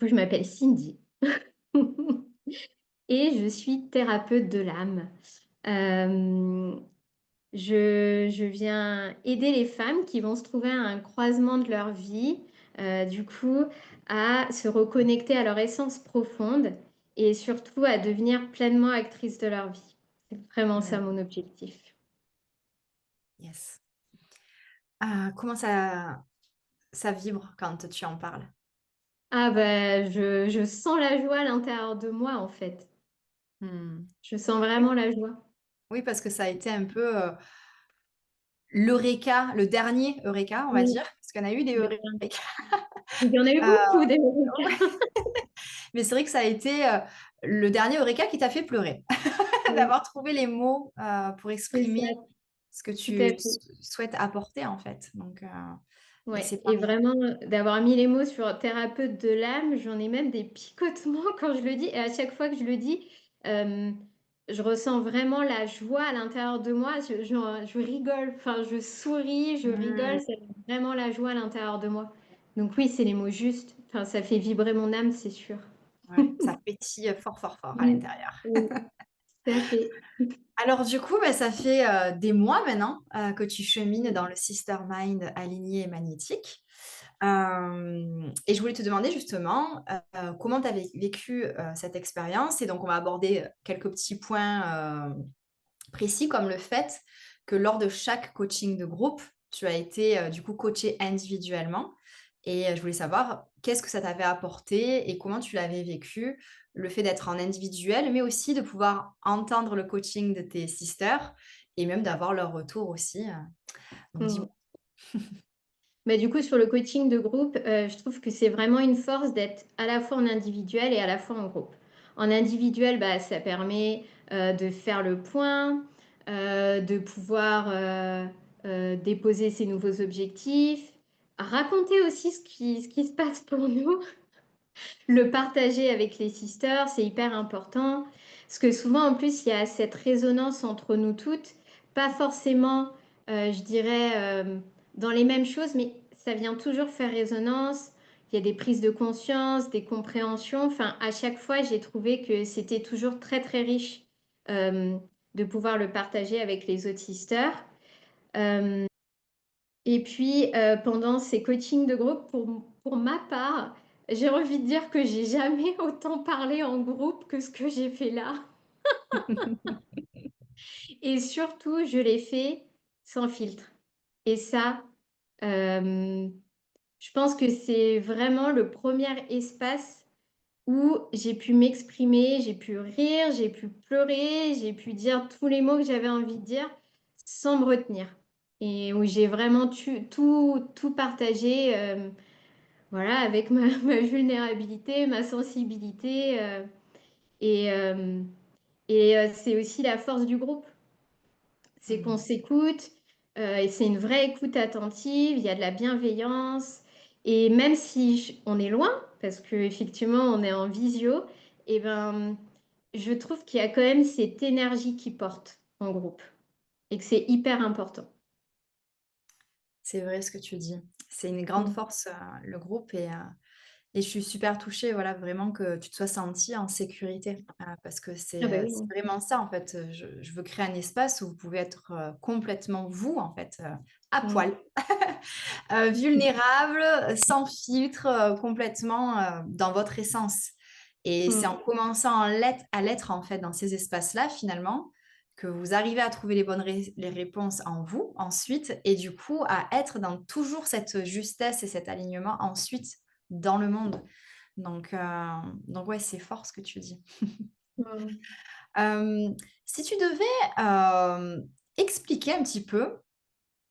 coup, je m'appelle Cindy et je suis thérapeute de l'âme. Hem, je viens aider les femmes qui vont se trouver à un croisement de leur vie, du coup, à se reconnecter à leur essence profonde et surtout à devenir pleinement actrices de leur vie. C'est vraiment ça Mmh, mon objectif. yes. Ah, comment ça vibre quand tu en parles? Ah bah, je sens la joie à l'intérieur de moi, en fait. Mmh. Je sens Oui, vraiment la joie. oui, parce que ça a été un peu, l'eureka, le dernier eureka, on va Oui, dire, parce qu'il y en a eu des le eurékas. il y en a eu Heu, beaucoup des ouais, Américains. mais c'est vrai que ça a été, le dernier eureka qui t'a fait pleurer. Oui, D'avoir trouvé les mots, pour c'est ça, exprimer ce que tout à tu fait. souhaites apporter, en fait, donc mais Ouais c'est et pareil. vraiment, d'avoir mis les mots sur thérapeute de l'âme, j'en ai même des picotements quand je le dis et à chaque fois que je le dis, hem, je ressens vraiment la joie à l'intérieur de moi. Je rigole, enfin je souris, je Mmh, rigole, c'est vraiment la joie à l'intérieur de moi. Donc oui, c'est les mots justes. Enfin, ça fait vibrer mon âme, c'est sûr. ouais, ça pétille, fort, fort, fort à Mmh. l'intérieur. Oui, tout à fait. Alors du coup, bah, ça fait, des mois maintenant, que tu chemines Mmh. dans le Sister Mind aligné et magnétique. Et je voulais te demander justement, comment tu avais vécu, cette expérience? Et donc on va aborder, quelques petits points, précis comme le fait que lors de chaque coaching de groupe, tu as été, du coup coachée individuellement et je voulais savoir qu'est-ce que ça t'avait apporté et comment tu l'avais vécu? Le fait d'être en individuel, mais aussi de pouvoir entendre le coaching de tes sisters et même d'avoir leur retour aussi, donc dis-moi? Mmh. Bah, du coup, sur le coaching de groupe, je trouve que c'est vraiment une force d'être à la fois en individuel et à la fois en groupe. En individuel, bah, ça permet, de faire le point, de pouvoir, déposer ses nouveaux objectifs, raconter aussi ce qui se passe pour nous, le partager avec les sisters, c'est hyper important. Parce que souvent, en plus, il y a cette résonance entre nous toutes, pas forcément, je dirais, dans les mêmes choses, mais ça vient toujours faire résonance. Il y a des prises de conscience, des compréhensions. Enfin, à chaque fois, j'ai trouvé que c'était toujours très, très riche euh, de pouvoir le partager avec les autres sisters. Euh, et puis, pendant ces coachings de groupe, pour ma part, j'ai envie de dire que j'ai jamais autant parlé en groupe que ce que j'ai fait là. Et surtout, je l'ai fait sans filtre. Et ça, hem, je pense que c'est vraiment le premier espace où j'ai pu m'exprimer, j'ai pu rire, j'ai pu pleurer, j'ai pu dire tous les mots que j'avais envie de dire sans me retenir. Et où j'ai vraiment tout partagé, voilà, avec ma vulnérabilité, ma sensibilité, et hem c'est aussi la force du groupe. C'est qu'on Mmh. s'écoute, et c'est une vraie écoute attentive, il y a de la bienveillance et même si on est loin, parce qu'effectivement on est en visio, et ben, je trouve qu'il y a quand même cette énergie qui porte en groupe et que c'est hyper important. C'est vrai ce que tu dis. C'est une grande Mmh. force, le groupe et je suis super touchée, voilà, vraiment que tu te sois sentie en sécurité, parce que Ah bah c'est oui. vraiment ça, en fait, je veux créer un espace où vous pouvez être, complètement vous, en fait, à Mmh. poil, vulnérable, sans filtre, complètement, dans votre essence et c'est en Mmh. commençant à l'être, en fait, dans ces espaces-là, finalement, que vous arrivez à trouver les réponses en vous, ensuite et du coup, à être dans toujours cette justesse et cet alignement ensuite dans le monde. Donc, heu, donc ouais, c'est fort ce que tu dis. Mmh. Si tu devais, expliquer un petit peu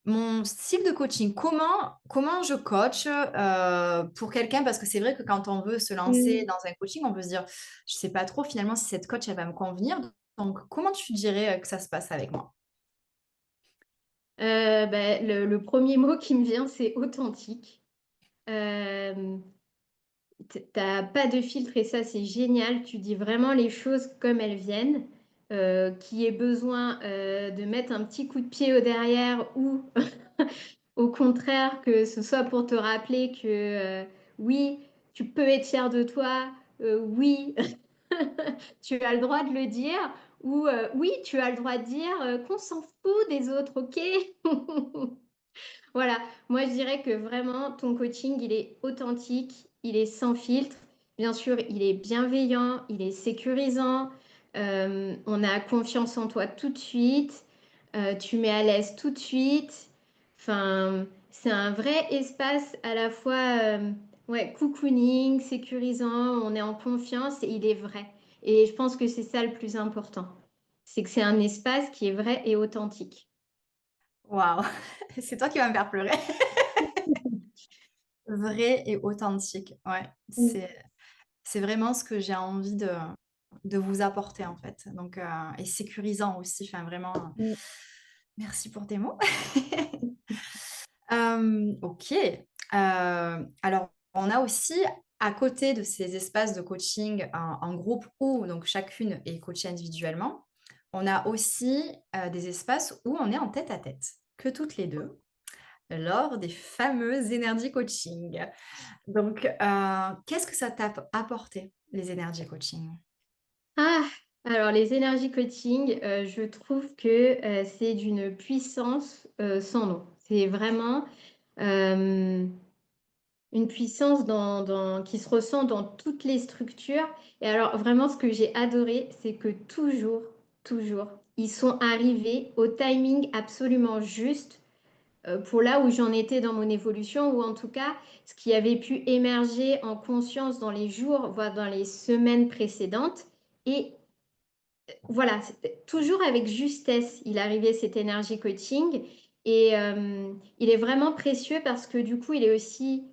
mon style de coaching, comment je coach, pour quelqu'un parce que c'est vrai que quand on veut se lancer Mmh. dans un coaching, on peut se dire: «Je sais pas trop finalement si cette coach elle va me convenir». Donc comment tu dirais, que ça se passe avec moi? Bah, le 1er mot qui me vient, c'est authentique. Hem Tu pas de filtre et ça, c'est génial. Tu dis vraiment les choses comme elles viennent. Qu'il y ait besoin, de mettre un petit coup de pied au derrière ou au contraire que ce soit pour te rappeler que, oui, tu peux être fier de toi, oui, tu as le droit de le dire ou oui, tu as le droit de dire, qu'on s'en fout des autres, OK? Voilà, moi je dirais que vraiment ton coaching, il est authentique, il est sans filtre. Bien sûr, il est bienveillant, il est sécurisant, on a confiance en toi tout de suite, tu mets à l'aise tout de suite. Enfin, c'est un vrai espace à la fois, ouais, cocooning, sécurisant, on est en confiance et il est vrai. Et je pense que c'est ça le plus important. C'est que c'est un espace qui est vrai et authentique. Waouh! C'est toi qui vas me faire pleurer. Vrai et authentique, ouais, Mmh. c'est vraiment ce que j'ai envie de vous apporter, en fait, donc et sécurisant aussi, enfin vraiment, Mmh. merci pour tes mots. OK, alors on a aussi, à côté de ces espaces de coaching en groupe où donc chacune est coachée individuellement, on a aussi, des espaces où on est en tête-à-tête, que toutes les 2, lors des fameux energy coaching. Donc, qu'est-ce que ça t'a apporté, les energy coaching? Ah! Alors les énergies coaching, je trouve que, c'est d'une puissance, sans nom. C'est vraiment, hem, une puissance qui se ressent dans toutes les structures et alors vraiment ce que j'ai adoré, c'est que toujours, toujours, ils sont arrivés au timing absolument juste, pour là où j'en étais dans mon évolution ou en tout cas, ce qui avait pu émerger en conscience dans les jours, voire dans les semaines précédentes et voilà, c'était toujours avec justesse, il arrivait cette énergie coaching et il est vraiment précieux parce que du coup, il est aussi,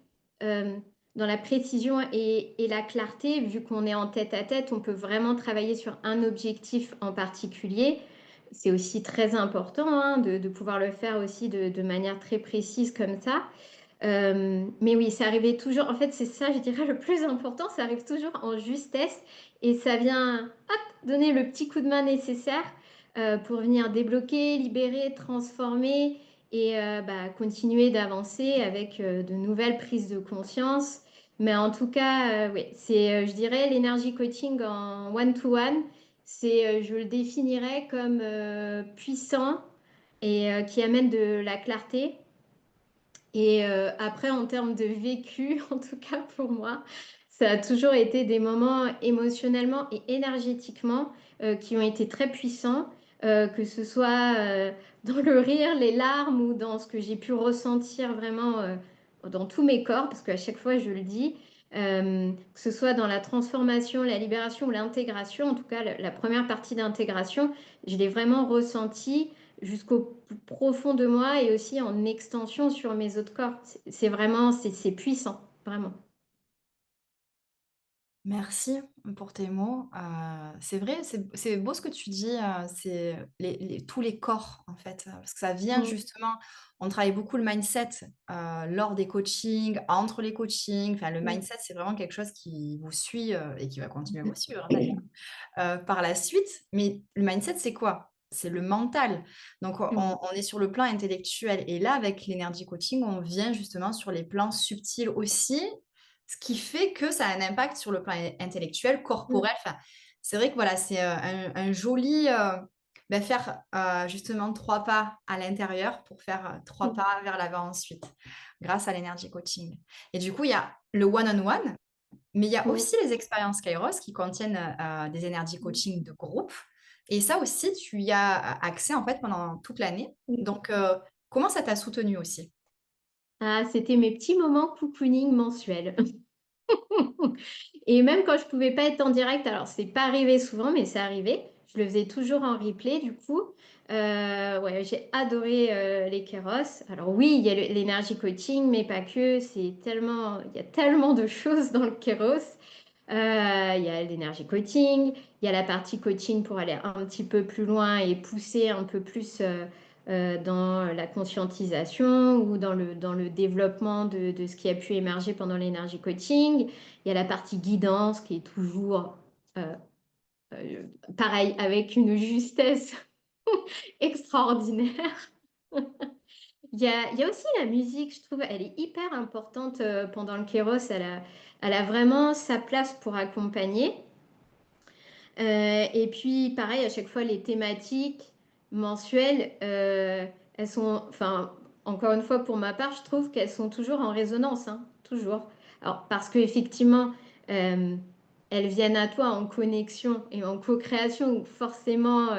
dans la précision et la clarté. Vu qu'on est en tête-à-tête, on peut vraiment travailler sur un objectif en particulier. C'est aussi très important, hein, de pouvoir le faire aussi de manière très précise comme ça. Mais oui, ça arrivait toujours en fait, c'est ça, je dirais, le plus important, ça arrive toujours en justesse et ça vient, hop, donner le petit coup de main nécessaire, pour venir débloquer, libérer, transformer et bah, continuer d'avancer avec, de nouvelles prises de conscience. Mais en tout cas, oui, c'est, je dirais l'énergie coaching en one to one, c'est, je le définirais comme, puissant et qui amène de la clarté et après en termes de vécu, en tout cas pour moi, ça a toujours été des moments émotionnellement et énergétiquement, qui ont été très puissants, que ce soit, dans le rire, les larmes ou dans ce que j'ai pu ressentir vraiment, dans tous mes corps, parce qu'à chaque fois je le dis, que ce soit dans la transformation, la libération ou l'intégration, en tout cas la 1re partie d'intégration, je l'ai vraiment ressenti jusqu'au plus profond de moi et aussi en extension sur mes autres corps. C'est vraiment c'est puissant, vraiment. Merci pour tes mots. C'est vrai, c'est beau ce que tu dis, c'est tous les corps, en fait, parce que ça vient Mmh. justement on travaille beaucoup le mindset, lors des coachings, entre les coachings. Enfin, le Mmh. mindset, c'est vraiment quelque chose qui vous suit, et qui va continuer à vous suivre d'ailleurs, par la suite. Mais le mindset, c'est quoi? C'est le mental. Donc Mmh. on est sur le plan intellectuel et là, avec l'energy coaching, on vient justement sur les plans subtils aussi, ce qui fait que ça a un impact sur le plan intellectuel, Mmh. corporel. Enfin, c'est vrai que voilà, c'est, un joli, faire, justement 3 pas à l'intérieur pour faire, 3 Mmh. pas vers l'avant ensuite, grâce à l'energy coaching et du coup, il y a le one on one, mais il y a Mmh. aussi les expériences Kairos qui contiennent, des energy Mmh. coaching de groupe et ça aussi, tu y as accès, en fait, pendant toute l'année. Mmh. Donc comment ça t'a soutenu aussi? Ah, c'était mes petits moments cocooning mensuels. Et même quand je pouvais pas être en direct, alors c'est pas arrivé souvent, mais c'est arrivé. Je le faisais toujours en replay du coup. Ouais, j'ai adoré, les Kéros. Alors oui, il y a l'énergie coaching, mais pas que. Il y a tellement de choses dans le Kéros. Il y a l'énergie coaching, il y a la partie coaching pour aller un petit peu plus loin et pousser un peu plus, dans la conscientisation ou dans le développement de ce qui a pu émerger pendant l'énergie coaching. Il y a la partie guidance qui est toujours, heu pareil, avec une justesse extraordinaire. Il y a aussi la musique, je trouve, elle est hyper importante, pendant le Kairos. Elle a vraiment sa place pour accompagner. Et puis pareil, à chaque fois, les thématiques mensuelles, elles sont enfin, encore une fois, pour ma part, je trouve qu'elles sont toujours en résonance, hein, toujours. Alors parce qu'effectivement, hem, elles viennent à toi en connexion et en co-création, donc forcément,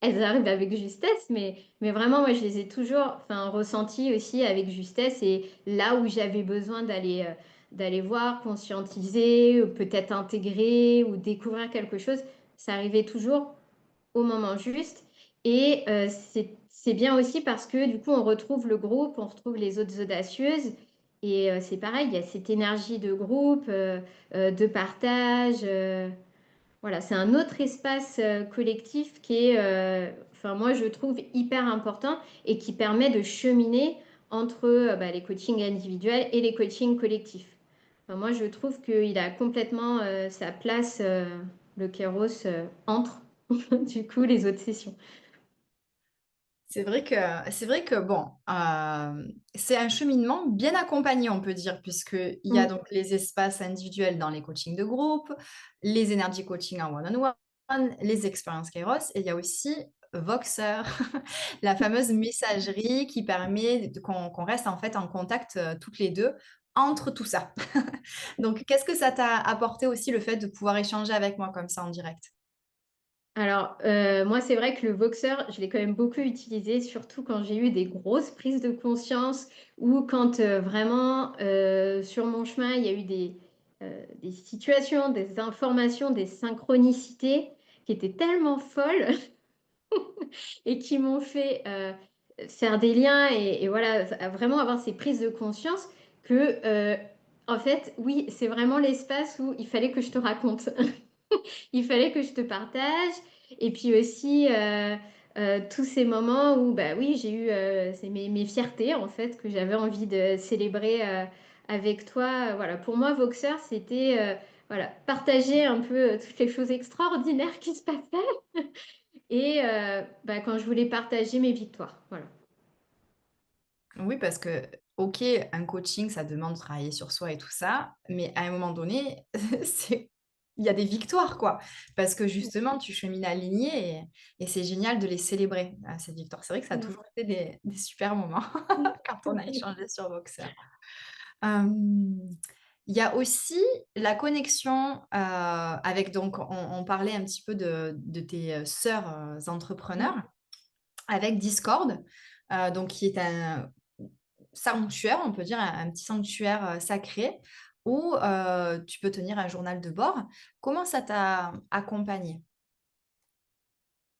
elles arrivent avec justesse, mais vraiment, moi, je les ai toujours, enfin, ressenties aussi avec justesse, et là où j'avais besoin d'aller voir, conscientiser, ou peut-être intégrer ou découvrir quelque chose, ça arrivait toujours au moment juste. Et c'est bien aussi parce que du coup, on retrouve le groupe, on retrouve les autres audacieuses, et c'est pareil, il y a cette énergie de groupe, de partage, voilà, c'est un autre espace, collectif qui est, enfin moi je trouve hyper important et qui permet de cheminer entre, bah, les coachings individuels et les coachings collectifs. Enfin, moi je trouve qu'il a complètement, sa place, le Kairos, entre du coup les autres sessions. C'est vrai que bon, c'est un cheminement bien accompagné, on peut dire, puisqu'il y a Mmh. donc les espaces individuels dans les coachings de groupe, les energy coaching en one-on-one, les expériences Kairos, et il y a aussi Voxer, la fameuse messagerie qui permet qu'on reste en fait en contact, toutes les 2 entre tout ça. Donc qu'est-ce que ça t'a apporté aussi le fait de pouvoir échanger avec moi comme ça en direct? Alors, moi, c'est vrai que le Voxer, je l'ai quand même beaucoup utilisé, surtout quand j'ai eu des grosses prises de conscience, ou quand, vraiment, sur mon chemin, il y a eu des situations, des informations, des synchronicités qui étaient tellement folles et qui m'ont fait, faire des liens, et voilà, vraiment avoir ces prises de conscience que, en fait, oui, c'est vraiment l'espace où il fallait que je te raconte. Il fallait que je te partage, et puis aussi, tous ces moments où, bah, oui, j'ai eu, c'est mes fiertés, en fait, que j'avais envie de célébrer, avec toi. Voilà, pour moi, Voxer, c'était, voilà, partager un peu, toutes les choses extraordinaires qui se passaient, et bah, quand je voulais partager mes victoires, voilà. Oui, parce que, OK, un coaching, ça demande de travailler sur soi et tout ça, mais à un moment donné, c'est il y a des victoires, quoi. Parce que justement, tu chemines aligné et c'est génial de les célébrer, ces victoires. C'est vrai que ça a Mmh. toujours été des super moments Mmh. quand on a échangé sur Voxer. Hem, il y a aussi la connexion, avec donc on parlait un petit peu de tes, sœurs, entrepreneurs, Mmh. avec Discord, donc qui est un sanctuaire, on peut dire, un petit sanctuaire, sacré où, tu peux tenir un journal de bord. Comment ça t'a accompagné?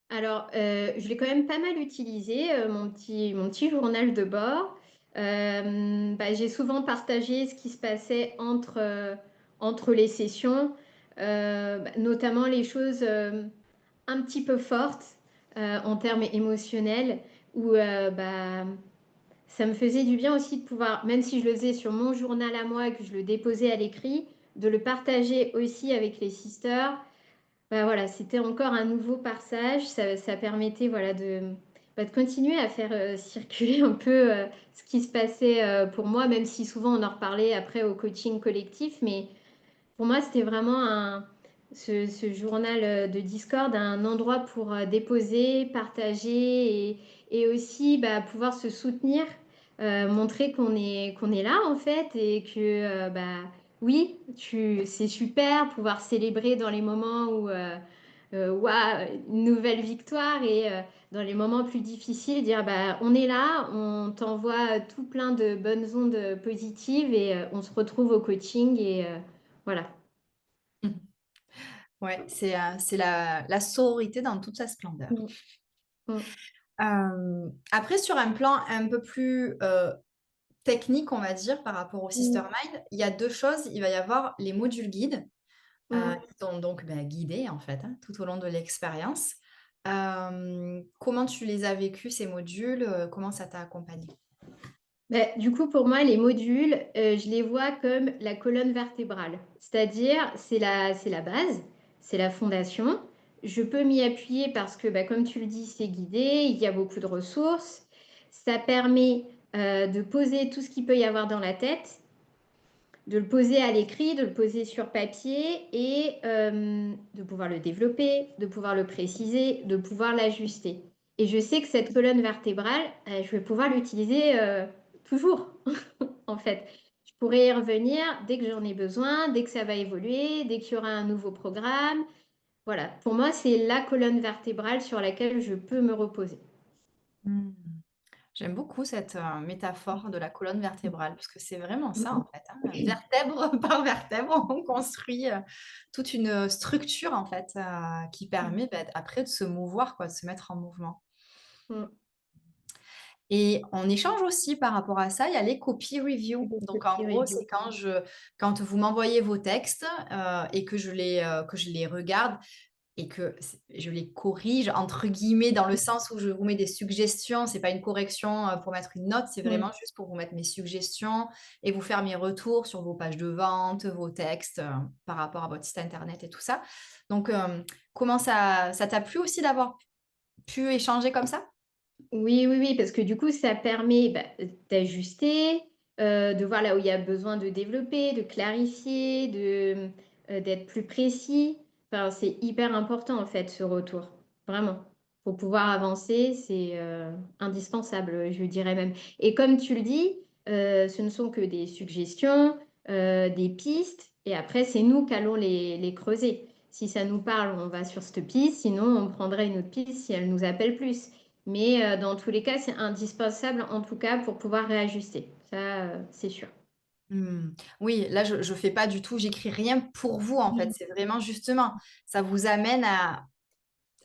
Alors, je l'ai quand même pas mal utilisé, mon petit journal de bord. Bah, j'ai souvent partagé ce qui se passait entre les sessions, bah, notamment les choses, un petit peu fortes, en termes émotionnels, où, bah, ça me faisait du bien aussi de pouvoir, même si je le faisais sur mon journal à moi et que je le déposais à l'écrit, de le partager aussi avec les sisters. Bah, voilà, c'était encore un nouveau passage. Ça permettait, voilà, bah, de continuer à faire, circuler un peu, ce qui se passait, pour moi, même si souvent on en reparlait après au coaching collectif. Mais pour moi, c'était vraiment ce journal, de Discord, un endroit pour, déposer, partager, et aussi, bah, pouvoir se soutenir, montrer qu'on est là, en fait, et que, bah, oui, c'est super pouvoir célébrer dans les moments où, waouh, une nouvelle victoire, et dans les moments plus difficiles, dire, bah, on est là, on t'envoie tout plein de bonnes ondes, positives, et on se retrouve au coaching, et voilà. Mmh. Ouais, c'est la sororité dans toute sa splendeur. Mmh. Mmh. Après sur un plan un peu plus, technique, on va dire, par rapport au Mmh. Sistermind, il y a 2 choses. Il va y avoir les modules guides, Mmh. qui t'ont donc, bah, guidée, en fait, hein, tout au long de l'expérience. Comment tu les as vécus ces modules? Comment ça t'a accompagné? Bah, du coup, pour moi, les modules, je les vois comme la colonne vertébrale. C'est-à-dire, c'est la base, c'est la fondation. Je peux m'y appuyer parce que, bah, comme tu le dis, c'est guidé, il y a beaucoup de ressources. Ça permet, de poser tout ce qu'il peut y avoir dans la tête, de le poser à l'écrit, de le poser sur papier et de pouvoir le développer, de pouvoir le préciser, de pouvoir l'ajuster. Et je sais que cette colonne vertébrale, je vais pouvoir l'utiliser toujours, en fait. Je pourrais y revenir dès que j'en ai besoin, dès que ça va évoluer, dès qu'il y aura un nouveau programme. Voilà, pour moi, c'est la colonne vertébrale sur laquelle je peux me reposer. Mmh. J'aime beaucoup cette, métaphore de la colonne vertébrale, parce que c'est vraiment ça, en fait, hein. Vertèbre par vertèbre, on construit, toute une, structure, en fait, qui permet, bah, après de se mouvoir, quoi, de se mettre en mouvement. Mm. Et on échange aussi par rapport à ça, il y a les copy review. Des Donc en copy gros, c'est review. quand vous m'envoyez vos textes, et que je les regarde et que je les «corrige» entre guillemets dans le sens où je vous mets des suggestions. C'est pas une correction, pour mettre une note, c'est vraiment Mm. juste pour vous mettre mes suggestions et vous faire mes retours sur vos pages de vente, vos textes, par rapport à votre site internet et tout ça. Donc, comment ça t'a plu aussi d'avoir pu échanger comme ça? Oui, oui, oui, parce que du coup, ça permet bah, d'ajuster, de voir là où il y a besoin de développer, de clarifier, d'être plus précis. Enfin, c'est hyper important en fait ce retour, vraiment. Pour pouvoir avancer, c'est indispensable, je dirais même. Et comme tu le dis, ce ne sont que des suggestions, des pistes, et après, c'est nous qui allons les creuser. Si ça nous parle, on va sur cette piste, sinon on prendrait une autre piste si elle nous appelle plus. Mais dans tous les cas, c'est indispensable, en tout cas, pour pouvoir réajuster. Ça, c'est sûr. Mmh. Oui, là, je fais pas du tout j'écris rien pour vous, en fait. Mmh. C'est vraiment justement, ça vous amène à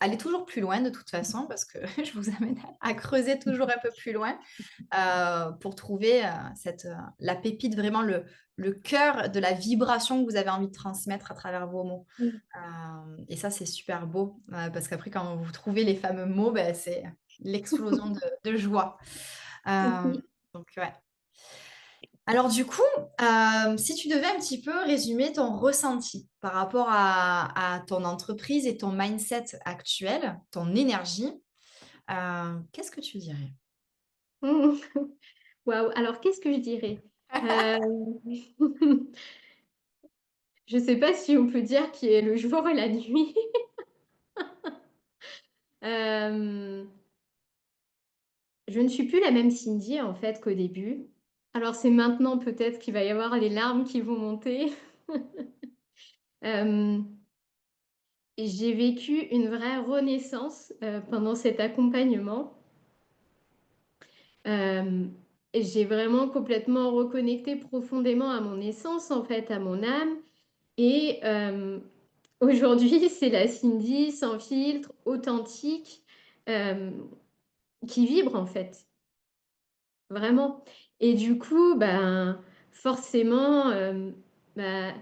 aller toujours plus loin de toute façon parce que je vous amène à creuser toujours un peu plus loin, pour trouver, la pépite, vraiment le cœur de la vibration que vous avez envie de transmettre à travers vos mots. Mmh. Et ça, c'est super beau, parce qu'après quand vous trouvez les fameux mots, bah, c'est l'explosion de joie. Hem, Oui. donc ouais. Alors du coup, si tu devais un petit peu résumer ton ressenti par rapport à ton entreprise et ton mindset actuel, ton énergie, qu'est-ce que tu dirais? Mmh. Waouh! Alors qu'est-ce que je dirais? Hem, je ne sais pas si on peut dire qu'il y ait le jour et la nuit. Hem, je ne suis plus la même Cindy, en fait, qu'au début. Alors c'est maintenant peut-être qu'il va y avoir les larmes qui vont monter. Hem, j'ai vécu une vraie renaissance, pendant cet accompagnement. Hem, et j'ai vraiment complètement reconnecté profondément à mon essence, en fait, à mon âme et aujourd'hui, c'est la Cindy sans filtre, authentique, hem, qui vibre, en fait, vraiment et du coup, ben, forcément, bah,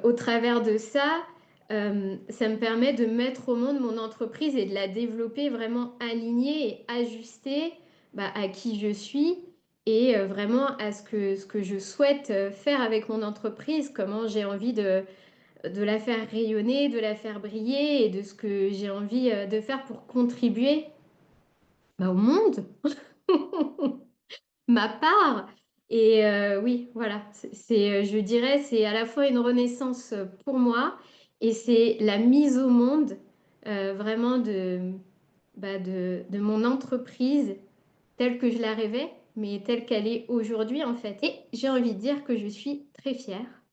au travers de ça, ça me permet de mettre au monde mon entreprise et de la développer vraiment alignée et ajustée, bah, à qui je suis et vraiment à ce que je souhaite, faire avec mon entreprise. Comment j'ai envie de la faire rayonner, de la faire briller et de ce que j'ai envie, de faire pour contribuer, bah, au monde. Ma part et oui, voilà, je dirais, c'est à la fois une renaissance, pour moi et c'est la mise au monde, vraiment bah, de mon entreprise telle que je la rêvais, mais telle qu'elle est aujourd'hui, en fait et j'ai envie de dire que je suis très fière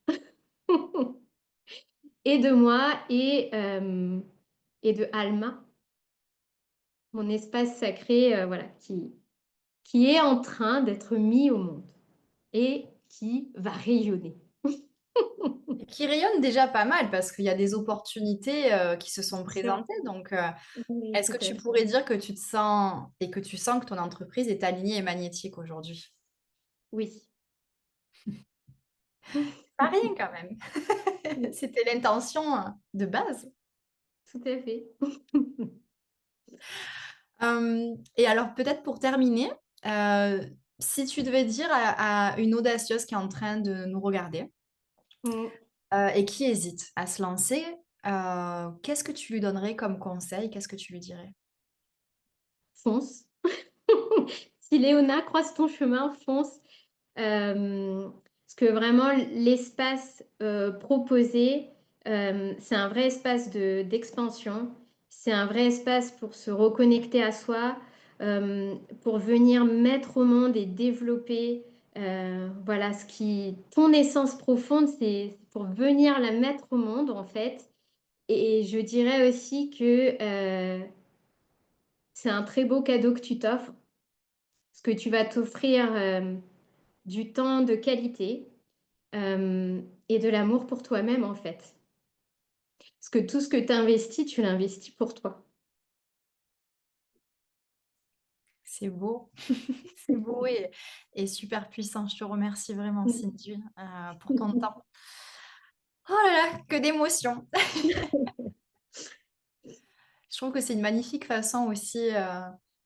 et de moi et de Alma, mon espace sacré, voilà, qui est en train d'être mis au monde et qui va rayonner. Et qui rayonne déjà pas mal parce qu'il y a des opportunités, qui se sont Sûr. présentées donc, Oui, est-ce tout que à tu fait. pourrais dire que tu te sens et que tu sens que ton entreprise est alignée et magnétique aujourd'hui? Oui. Pas rien quand même. Oui, C'était l'intention, de base. tout à fait. Et alors peut-être pour terminer, si tu devais dire à une audacieuse qui est en train de nous regarder, Mmh. et qui hésite à se lancer, qu'est-ce que tu lui donnerais comme conseil? Qu'est-ce que tu lui dirais? Fonce. Si Léona croise ton chemin, fonce. Parce que vraiment l'espace, proposé, c'est un vrai espace d'expansion. C'est un vrai espace pour se reconnecter à soi, pour venir mettre au monde et développer, voilà ce qui ton essence profonde, c'est pour venir la mettre au monde, en fait. Et je dirais aussi que, c'est un très beau cadeau que tu t'offres, parce que tu vas t'offrir, du temps de qualité. Et de l'amour pour toi-même, en fait. Parce que tout ce que tu investis, tu l'investis pour toi. C'est beau, c'est beau et super puissant. Je te remercie vraiment Mmh. Cindy, pour ton temps. Oh là là, que d'émotions! Je trouve que c'est une magnifique façon aussi,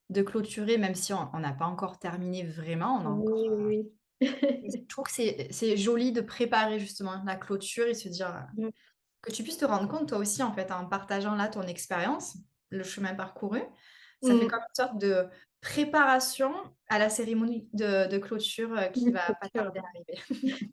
de clôturer, même si on n'a pas encore terminé vraiment, on a encore, Oui, oui, mais je oui. trouve que c'est joli de préparer justement la clôture et se dire, Mmh. que tu puisses te rendre compte toi aussi en fait en partageant là ton expérience, le chemin parcouru. Ça fait Mmh. comme une sorte de préparation à la cérémonie de clôture, qui Une va pas clôture. tarder à arriver.